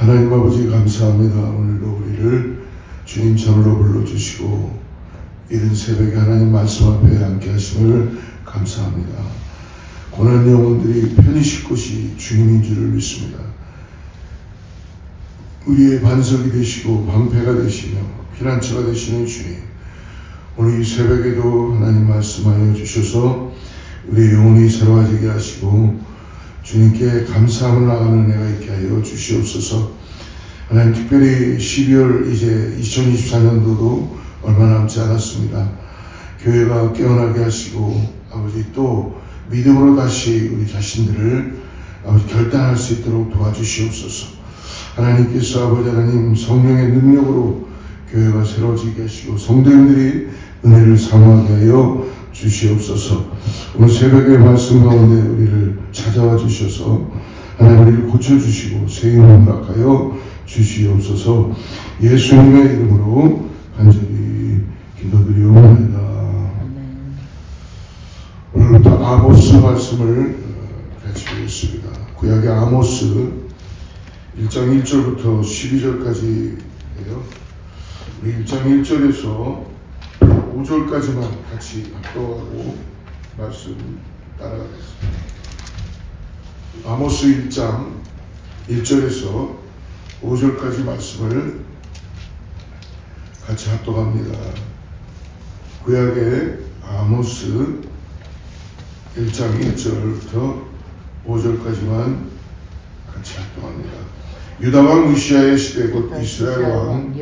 하나님 아버지 감사합니다. 오늘도 우리를 주님 전으로 불러주시고 이른 새벽에 하나님 말씀 앞에 앉게 하심을 감사합니다. 고난 영혼들이 편히 쉴 곳이 주님인 줄을 믿습니다. 우리의 반석이 되시고 방패가 되시며 피난처가 되시는 주님, 오늘 이 새벽에도 하나님 말씀하여 주셔서 우리 영혼이 새로워지게 하시고 주님께 감사함을 나가는 은혜가 있게 하여 주시옵소서. 하나님, 특별히 12월 이제 2024년도도 얼마 남지 않았습니다. 교회가 깨어나게 하시고 아버지 또 믿음으로 다시 우리 자신들을 아버지 결단할 수 있도록 도와주시옵소서. 하나님께서 아버지 하나님 성령의 능력으로 교회가 새로워지게 하시고 성도님들이 은혜를 사모하게 하여 주시옵소서. 오늘 새벽의 말씀 가운데 우리를 찾아와 주셔서 하나님 우리를 고쳐주시고 새 힘을 허락하여 주시옵소서. 예수님의 이름으로 간절히 기도드리옵나이다. 오늘부터 아모스 말씀을 같이 보겠습니다. 구약의 아모스 1장 1절부터 12절까지예요. 우리 1장 1절에서 5절까지만 같이 합독하고 말씀 따라가겠습니다. 아모스 1장 1절에서 5절까지 말씀을 같이 합독합니다. 구약의 아모스 1장 1절부터 5절까지만 같이 합독합니다. 유다왕 우시아의 시대 곧 이스라엘 왕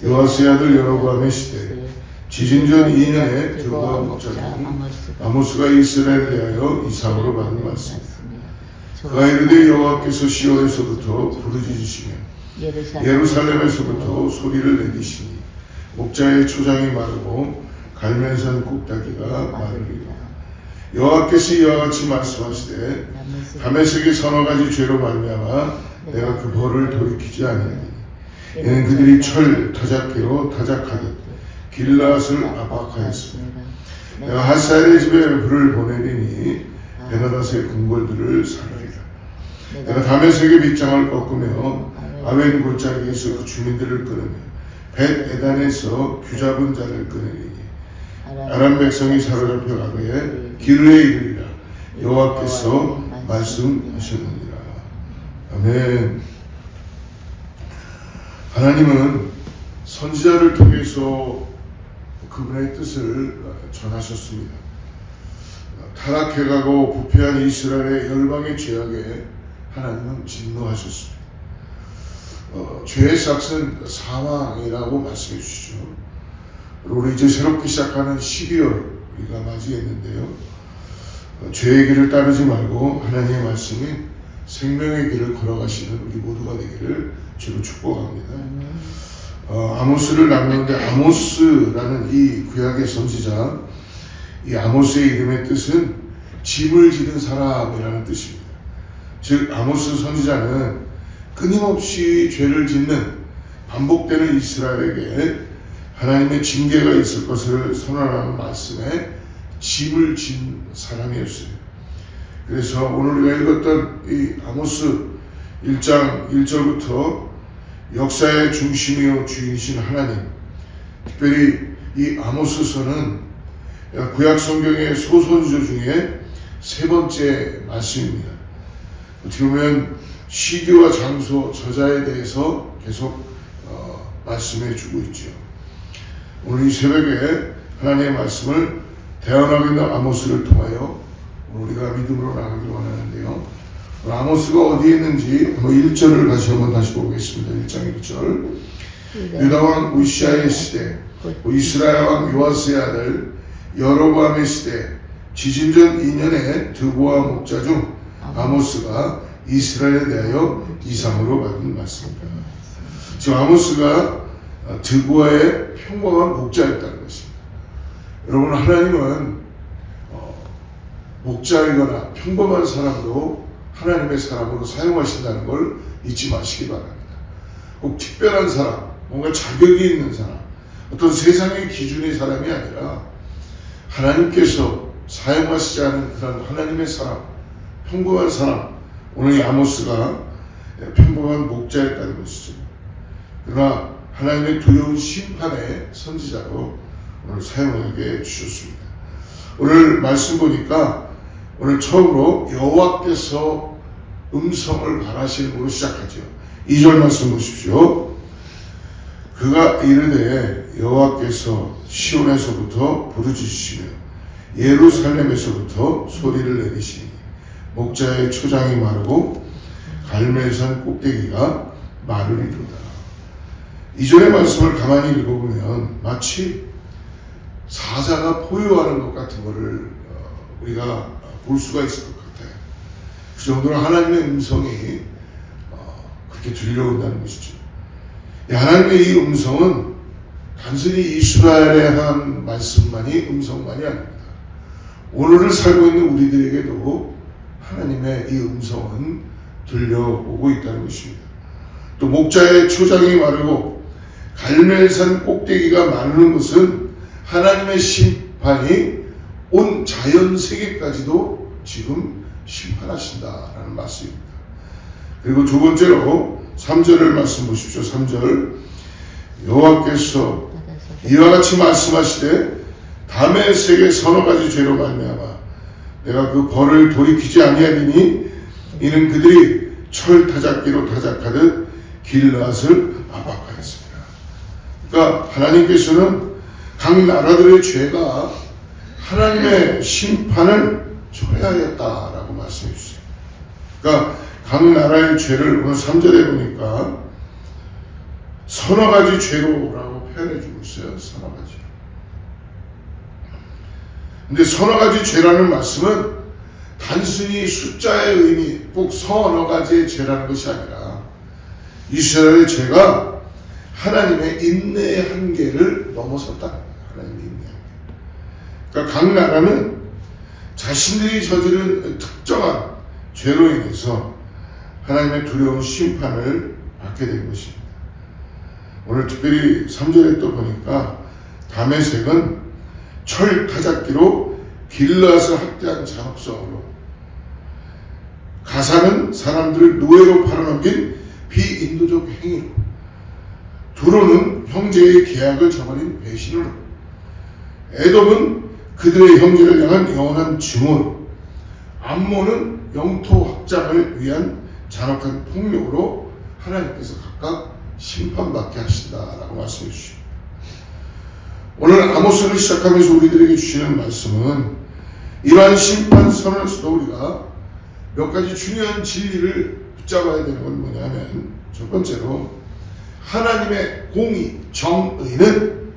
요아스의 아들 여로보암의 시대 지진전 2년에 드보아 목자 중 아모스가 이스라엘을 대하여 이상으로 받은 말씀. 그가 이르되 여호와께서 시온에서부터 부르짖으시며 예루살렘에서부터 소리를 내리시니 목자의 초장이 마르고 갈멜산 꼭다기가 마르리라. 여호와께서 이와 같이 말씀하시되 다메섹의 서너 가지 죄로 말미암아 내가 그 벌을 돌이키지 아니하니 이는 그들이 철 타작기로 타작하듯 길라앗을 압박하였습니다. 내가 하사엘의 집에 불을 보내리니 베나닷의 궁궐들을 사르리라. 내가 다메섹의 빗장을 꺾으며 아웬 골짜기에서 그 주민들을 끊으며 벳 에단에서 규잡은 자를 끊으리니 아람 백성이 사로잡혀 가거에 기르에 이르리라. 여호와께서 말씀하셨느니라. 아멘. 하나님은 선지자를 통해서 그분의 뜻을 전하셨습니다. 타락해가고 부패한 이스라엘의 열방의 죄악에 하나님은 진노하셨습니다. 죄의 삭은 사망이라고 말씀해 주시죠. 우리 이제 새롭게 시작하는 12월 우리가 맞이했는데요. 죄의 길을 따르지 말고 하나님의 말씀이 생명의 길을 걸어가시는 우리 모두가 되기를 주로 축복합니다. 아모스를 낳는데 아모스라는 이 구약의 선지자, 이 아모스의 이름의 뜻은 집을 지은 사람이라는 뜻입니다. 즉 아모스 선지자는 끊임없이 죄를 짓는 반복되는 이스라엘에게 하나님의 징계가 있을 것을 선언하는 말씀에 집을 지은 사람이었어요. 그래서 오늘 우리가 읽었던 이 아모스 1장 1절부터 역사의 중심이요 주인이신 하나님, 특별히 이 아모스서는 구약 성경의 소선지자 중에 세 번째 말씀입니다. 어떻게 보면 시기와 장소, 저자에 대해서 계속 말씀해 주고 있죠. 오늘 이 새벽에 하나님의 말씀을 대언하고 있는 아모스를 통하여 우리가 믿음으로 나가길 원하는데요. 아모스가 어디에 있는지 1절을 다시 보겠습니다. 1장 1절. 유다왕 우시아의 시대 이스라엘 왕 요아스의 아들 여로보암의 시대 지진전 2년에 드보아 목자 중 아모스가 이스라엘에 대하여 이상으로 받은 말씀입니다. 지금 아모스가 드보아의 평범한 목자였다는 것입니다. 여러분, 하나님은 목자이거나 평범한 사람도 하나님의 사람으로 사용하신다는 걸 잊지 마시기 바랍니다. 꼭 특별한 사람, 뭔가 자격이 있는 사람, 어떤 세상의 기준의 사람이 아니라 하나님께서 사용하시지 않은 그런 하나님의 사람, 평범한 사람, 오늘 이 아모스가 평범한 목자였다는 것이죠. 그러나 하나님의 두려운 심판의 선지자로 오늘 사용하게 주셨습니다. 오늘 말씀 보니까 오늘 처음으로 여호와께서 음성을 발하시는으로 시작하죠. 2절 말씀 보십시오. 그가 이르되 여호와께서 시온에서부터 부르짖으시며 예루살렘에서부터 소리를 내리시니 목자의 초장이 마르고 갈멜산 꼭대기가 마르리로다. 이전의 말씀을 가만히 읽어보면 마치 사자가 포효하는 것 같은 것을 우리가 볼 수가 있을 것 같아요. 그 정도로 하나님의 음성이 그렇게 들려온다는 것이죠. 하나님의 이 음성은 단순히 이스라엘에 한 말씀만이 음성만이 아닙니다. 오늘을 살고 있는 우리들에게도 하나님의 이 음성은 들려오고 있다는 것입니다. 또 목자의 초장이 마르고 갈멜산 꼭대기가 마르는 것은 하나님의 심판이 온 자연 세계까지도 지금 심판하신다라는 말씀입니다. 그리고 두 번째로 3절을 말씀 보십시오. 3절 여호와께서 이와 같이 말씀하시되 다메섹의 서너 가지 죄로 말미암아 내가 그 벌을 돌이키지 아니하리니 이는 그들이 철 타작기로 타작하듯 길앗을 압박하였습니다. 그러니까 하나님께서는 각 나라들의 죄가 하나님의 심판을 초래하였다라고 말씀해 주세요. 그러니까 각 나라의 죄를 오늘 3절에 보니까 서너 가지 죄로라고 표현해 주고 있어요. 서너 가지. 근데 서너 가지 죄라는 말씀은 단순히 숫자의 의미, 꼭 서너 가지의 죄라는 것이 아니라 이스라엘의 죄가 하나님의 인내의 한계를 넘어섰다는 거예요. 하나님의 인내의 한계. 그러니까 각 나라는 자신들이 저지른 특정한 죄로 인해서 하나님의 두려운 심판을 받게 된 것입니다. 오늘 특별히 3절에 또 보니까 다메섹은 철 타작기로 길앗을 학대한 잔혹성으로 가사는 사람들을 노예로 팔아넘긴 비인도적 행위로 두로는 형제의 계약을 저버린 배신으로 에돔은 그들의 형제를 향한 영원한 증오로 암몬은 영토 확장을 위한 잔혹한 폭력으로 하나님께서 각각 심판받게 하신다라고 말씀해 주십니다. 오늘 아모스를 시작하면서 우리들에게 주시는 말씀은 이러한 심판 선언에서도 우리가 몇 가지 중요한 진리를 붙잡아야 되는 건 뭐냐면 첫 번째로 하나님의 공의, 정의는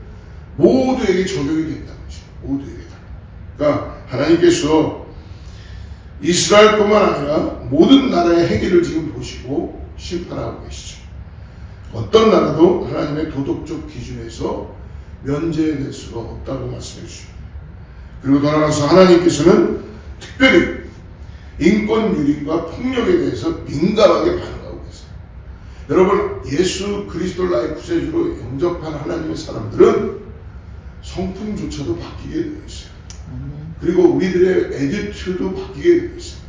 모두에게 적용이 된다는 것입니다. 모두에게 다. 그러니까 하나님께서 이스라엘뿐만 아니라 모든 나라의 행위를 지금 보시고 심판하고 계시죠. 어떤 나라도 하나님의 도덕적 기준에서 면제될 수가 없다고 말씀해 주십니다. 그리고 더 나아가서 하나님께서는 특별히 인권 유린과 폭력에 대해서 민감하게 반응하고 계세요. 여러분, 예수 그리스도 나의 구세주로 영접한 하나님의 사람들은 성품조차도 바뀌게 되어 있어요. 그리고 우리들의 애티튜드도 바뀌게 되어 있어요.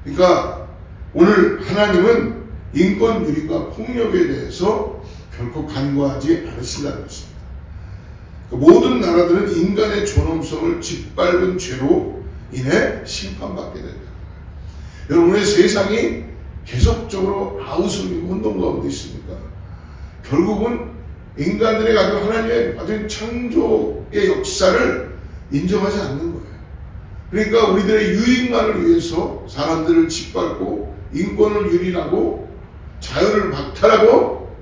그러니까 오늘 하나님은 인권 유린과 폭력에 대해서 결코 간과하지 않으신다는 것입니다. 모든 나라들은 인간의 존엄성을 짓밟은 죄로 인해 심판받게 된다. 여러분의 세상이 계속적으로 아우성이고 혼돈 가운데 있습니까? 결국은 인간들이 가지고 하나님의 가진 창조의 역사를 인정하지 않는 거예요. 그러니까 우리들의 유익만을 위해서 사람들을 짓밟고 인권을 유린하고 자유를 박탈하고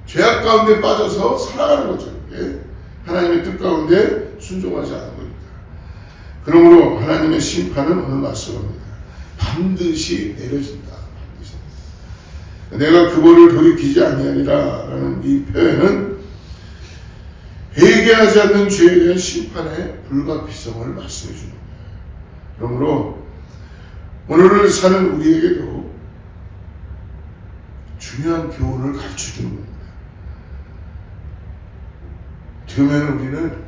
죄악 가운데 빠져서 살아가는 거죠. 하나님의 뜻 가운데 순종하지 않은 겁니다. 그러므로 하나님의 심판은 오늘 말씀합니다. 반드시 내려진다. 반드시. 내가 그 벌을 돌이키지 아니하리라 라는 이 표현은 회개하지 않는 죄에 대한 심판의 불가피성을 말씀해 주는 거예요. 그러므로 오늘을 사는 우리에게도 중요한 교훈을 가르쳐 주는 겁니다. 그러면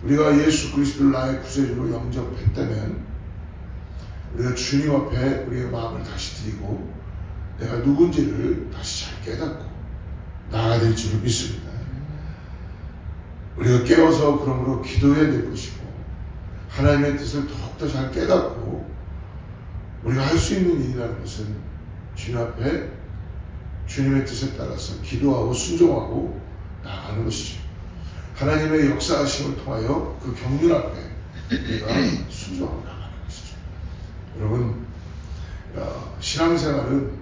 우리가 예수 그리스도를 나의 구세주로 영접했다면 우리가 주님 앞에 우리의 마음을 다시 드리고 내가 누군지를 다시 잘 깨닫고 나아가야 될 줄을 믿습니다. 우리가 깨워서 그러므로 기도해야 될 것이고 하나님의 뜻을 더욱더 잘 깨닫고 우리가 할 수 있는 일이라는 것은 주님 앞에 주님의 뜻에 따라서 기도하고 순종하고 나아가는 것이죠. 하나님의 역사하심을 통하여 그 경륜 앞에 우리가 순종하고 나가는 것이죠. 여러분, 신앙생활은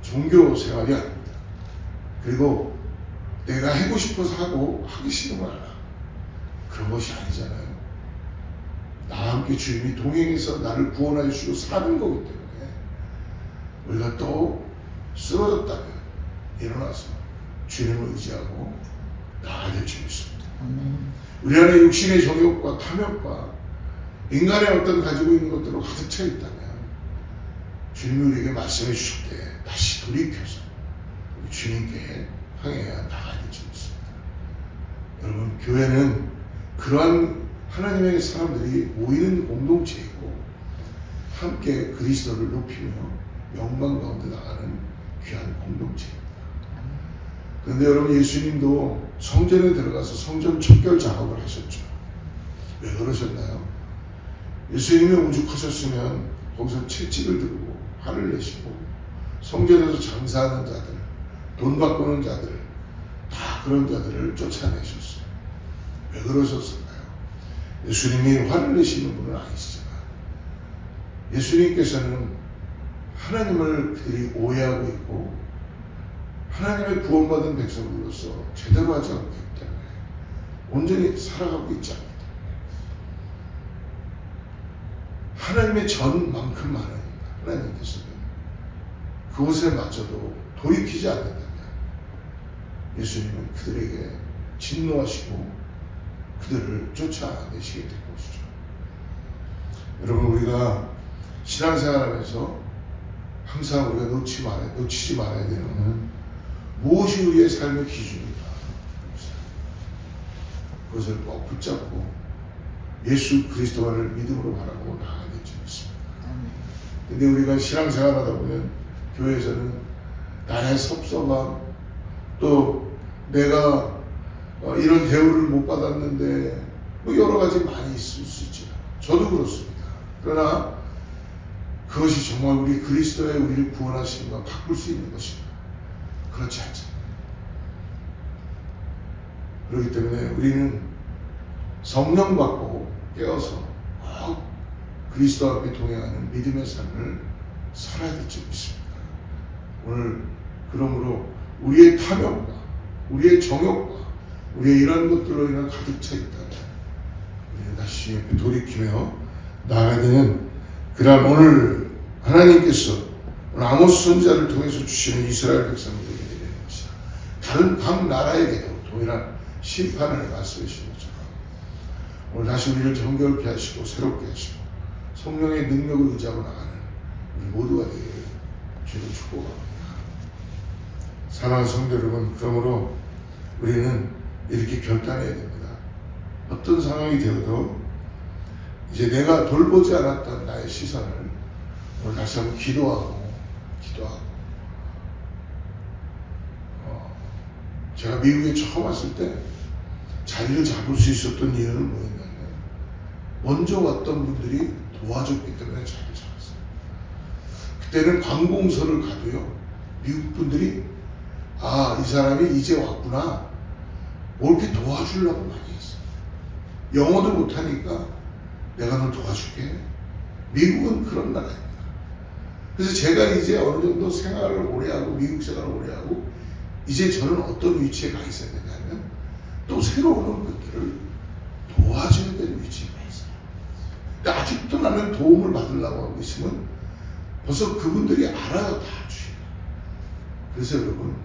종교생활이 아닙니다. 그리고 내가 하고 싶어서 하고 하기 싫은 건 하나, 그런 것이 아니잖아요. 나와 함께 주님이 동행해서 나를 구원하여 주시고 사는 거기 때문에 우리가 또 쓰러졌다면 일어나서 주님을 의지하고 나아가야 될 줄 믿습니다. 우리 안에 육신의 정욕과 탐욕과 인간의 어떤 가지고 있는 것들로 가득 차 있다면 주님이 우리에게 말씀해 주실 때 다시 돌이켜서 우리 주님께 향해야 나가야 될 줄 믿습니다. 여러분, 교회는 그러한 하나님의 사람들이 모이는 공동체이고 함께 그리스도를 높이며 영광 가운데 나가는 귀한 공동체입니다. 그런데 여러분, 예수님도 성전에 들어가서 성전 척결 작업을 하셨죠. 왜 그러셨나요? 예수님이 오죽하셨으면 거기서 채찍을 들고 화를 내시고 성전에서 장사하는 자들, 돈 바꾸는 자들, 다 그런 자들을 쫓아내셨어요. 왜 그러셨을까요? 예수님이 화를 내시는 분은 아니시지만 예수님께서는 하나님을 그들이 오해하고 있고 하나님의 구원받은 백성으로서 제대로 하지 않기 때문에 온전히 살아가고 있지 않기 때문에 하나님의 전만큼 많은 하나님께서는 그곳에 맞춰도 돌이키지 않는다면 예수님은 그들에게 진노하시고 그들을 쫓아내시게 될 것이죠. 여러분, 우리가 신앙생활하면서 항상 우리가 놓치지 말아야 되는 것은 무엇이 우리의 삶의 기준이다. 그것을 꼭 붙잡고 예수 그리스도를 믿음으로 바라보고 나아가야 될 줄 믿습니다. 근데 우리가 신앙생활하다 보면 교회에서는 나의 섭섭함, 또 내가 이런 대우를 못 받았는데 뭐 여러 가지 많이 있을 수 있죠. 저도 그렇습니다. 그러나 그것이 정말 우리 그리스도의 우리를 구원하심과 바꿀 수 있는 것입니다. 그렇지 않습니다. 그렇기 때문에 우리는 성령 받고 깨어서 꼭 그리스도 앞에 동행하는 믿음의 삶을 살아야 될 줄 믿습니다. 오늘 그러므로 우리의 탐욕과 우리의 정욕과 우리의 이런 것들로 인해 가득 차 있다면 우리는 다시 옆에 돌이키며 나아가야 되는 그러한 오늘 하나님께서 아모스 선지자를 통해서 주시는 이스라엘 백성들에게 드리는 것이다. 다른 각 나라에게도 동일한 심판을 말씀하시는 것처럼 오늘 다시 우리를 정결케 하시고 새롭게 하시고 성령의 능력을 의지하고 나가는 우리 모두가 되기를 주님 축복합니다. 사랑하는 성도 여러분, 그러므로 우리는 이렇게 결단해야 됩니다. 어떤 상황이 되어도 이제 내가 돌보지 않았던 나의 시선을 오늘 다시 한번 기도하고 제가 미국에 처음 왔을 때 자리를 잡을 수 있었던 이유는 뭐였냐면 먼저 왔던 분들이 도와줬기 때문에 자리를 잡았어요. 그때는 관공서를 가도요, 미국 분들이 이 사람이 이제 왔구나, 뭘 이렇게 도와주려고 많이 했어요. 영어도 못하니까 내가 널 도와줄게. 미국은 그런 나라입니다. 그래서 제가 이제 어느 정도 생활을 오래 하고 미국 생활을 오래 하고 이제 저는 어떤 위치에 가 있어야 되냐면 또 새로 오는 분들을 도와줘야 되는 위치에 가 있어요. 근데 아직도 나는 도움을 받으려고 하고 있으면 벌써 그분들이 알아요, 다 주시고. 그래서 여러분,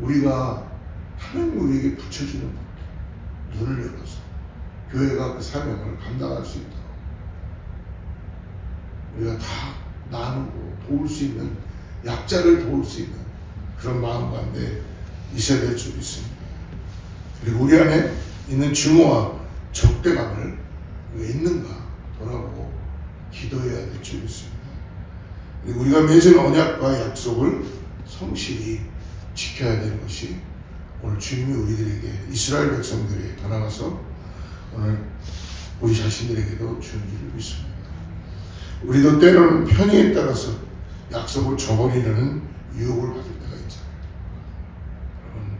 우리가 하나님 우리에게 붙여주는 눈을 열어서 교회가 그 사명을 감당할 수 있도록 우리가 다 나누고 도울 수 있는, 약자를 도울 수 있는 그런 마음 가운데 있어야 될 줄 믿습니다. 그리고 우리 안에 있는 증오와 적대감을 왜 있는가 돌아보고 기도해야 될 줄 믿습니다. 우리가 맺은 언약과 약속을 성실히 지켜야 되는 것이 오늘 주님이 우리들에게, 이스라엘 백성들에게 더 나아가서 오늘 우리 자신들에게도 주는 줄을 믿습니다. 우리도 때로는 편의에 따라서 약속을 저버리는 유혹을 받을 때가 있잖아요. 여러분,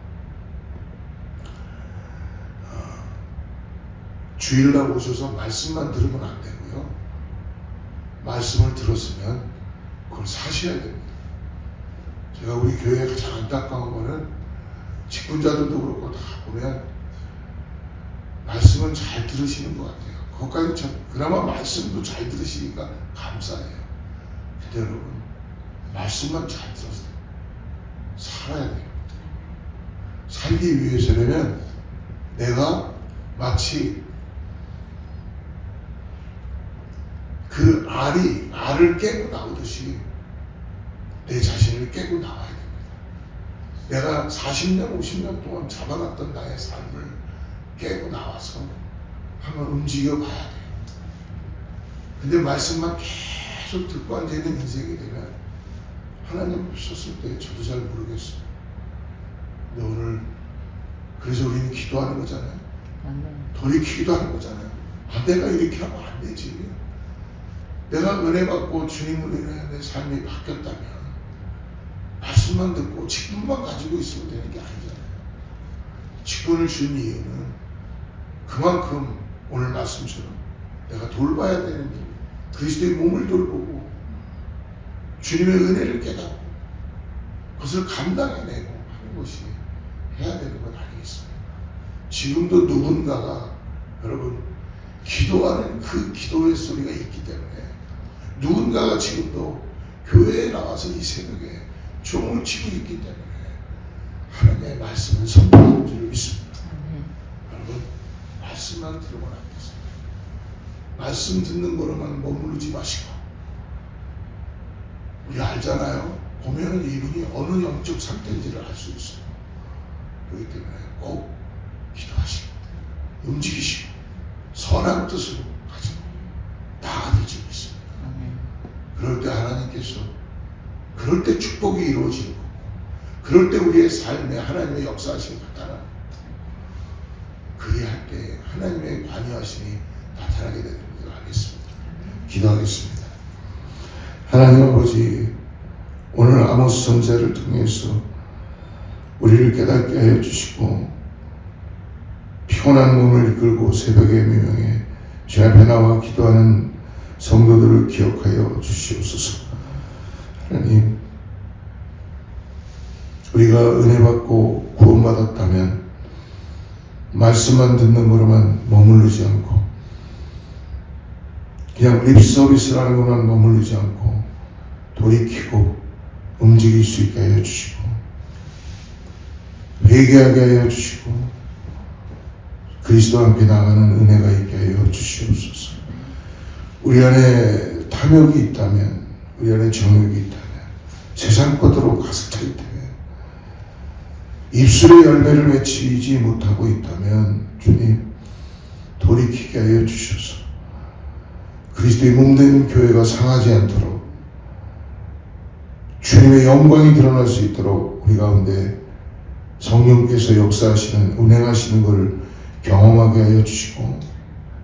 주일날 오셔서 말씀만 들으면 안 되고요. 말씀을 들었으면 그걸 사셔야 됩니다. 제가 우리 교회에 가장 안타까운 거는 직분자들도 그렇고 다 보면 말씀은 잘 들으시는 것 같아요. 그것까지 참, 그나마 말씀도 잘 들으시니까 감사해요. 근데 여러분, 말씀만 잘 들어서 살아야 돼요. 살기 위해서라면 내가 마치 그 알을 깨고 나오듯이 내 자신을 깨고 나와야 됩니다. 내가 40년, 50년 동안 잡아놨던 나의 삶을 깨고 나와서 한번 움직여 봐야 돼요. 근데 말씀만 계속 듣고 앉아있는 인생이 되면 하나님 오셨을 때 저도 잘 모르겠어요. 근데 오늘 그래서 우리는 기도하는 거잖아요. 돌이키기도 하는 거잖아요. 내가 이렇게 하면 안 되지. 내가 은혜 받고 주님으로 인해 내 삶이 바뀌었다면 말씀만 듣고 직분만 가지고 있으면 되는 게 아니잖아요. 직분을 준 이유는 그만큼 오늘 말씀처럼 내가 돌봐야 되는 일, 그리스도의 몸을 돌보고 주님의 은혜를 깨닫고 그것을 감당해내고 하는 것이 해야 되는 것 아니겠습니까? 지금도 누군가가 여러분 기도하는 그 기도의 소리가 있기 때문에 누군가가 지금도 교회에 나와서 이 새벽에 종을 치고 있기 때문에 하나님의 말씀은 선포하는 줄을 믿습니다. 여러분, 말씀만 들으면 안 되겠습니다. 말씀 듣는 거로만 머무르지 마시고, 우리 알잖아요. 보면은 이분이 어느 영적 상태인지를 알 수 있어요. 그렇기 때문에 꼭 기도하시고 움직이시고 선한 뜻으로 가지고 나아질 줄 믿습니다. 그럴 때 하나님께서, 그럴 때 축복이 이루어지는 거고, 그럴 때 우리의 삶에 하나님의 역사하심이 나타나는, 그리할 때 하나님의 관여하심이 나타나게 되는 것을 알겠습니다. 기도하겠습니다. 하나님 아버지, 오늘 아모스 선지자를 통해서 우리를 깨닫게 하여 주시고 피곤한 몸을 이끌고 새벽에 명령해 주 앞에 나와 기도하는 성도들을 기억하여 주시옵소서. 하나님, 우리가 은혜 받고 구원받았다면 말씀만 듣는 거로만 머무르지 않고 그냥 립서비스라는 것만 머무르지 않고 돌이키고 움직일 수 있게 하여 주시고 회개하게 하여 주시고 그리스도 함께 나가는 은혜가 있게 하여 주시옵소서. 우리 안에 탐욕이 있다면, 우리 안에 정욕이 있다면, 세상 것으로 가득 차 있다면, 입술의 열매를 맺히지 못하고 있다면 주님 돌이키게 하여 주셔서 그리스도의 몸된 교회가 상하지 않도록 주님의 영광이 드러날 수 있도록 우리 가운데 성령께서 역사하시는, 운행하시는 것을 경험하게 하여 주시고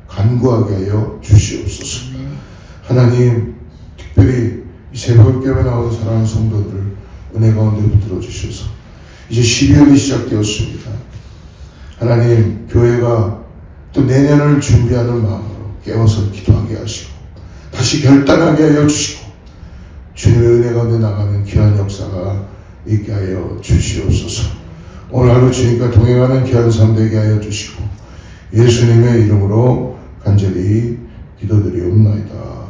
간구하게 하여 주시옵소서. 하나님, 특별히 이 새벽교회에 나온 사랑하는 성도들을 은혜 가운데 붙들어 주셔서 이제 12월이 시작되었습니다. 하나님, 교회가 또 내년을 준비하는 마음으로 깨워서 기도하게 하시고 다시 결단하게 하여 주시고 주님의 은혜 가운데 나가는 귀한 역사가 있게 하여 주시옵소서. 오늘 하루 주님과 동행하는 귀한 삶 되게 하여 주시고 예수님의 이름으로 간절히 기도드리옵나이다.